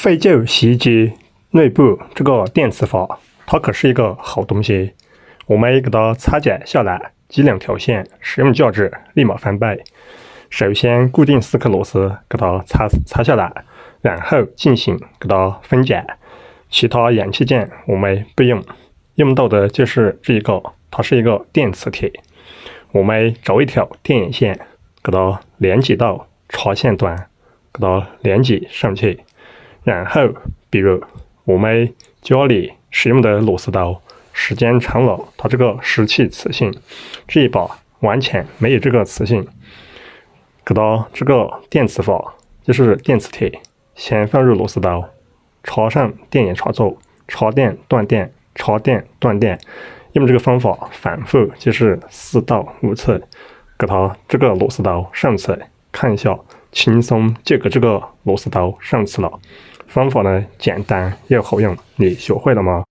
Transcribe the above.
废旧洗衣机内部这个电磁阀，它可是一个好东西。我们给它拆解下来，几两条线，使用价值立马翻倍。首先固定4颗螺丝，给它拆下来，然后进行给它分解。其他元器件我们不用，用到的就是这一个，它是一个电磁铁。我们找一条电源线，给它连接到插线端，给它连接上去。然后，比如我们家里使用的螺丝刀，时间长了，它这个失去磁性，这一把完全没有这个磁性。给它这个电磁阀，就是电磁铁，先放入螺丝刀，插上电源插座，插电断电，插电断电，用这个方法反复就是4到5次，给它这个螺丝刀上磁，看一下，轻松就给这个螺丝刀上磁了。方法呢简单又好用，你学会了吗？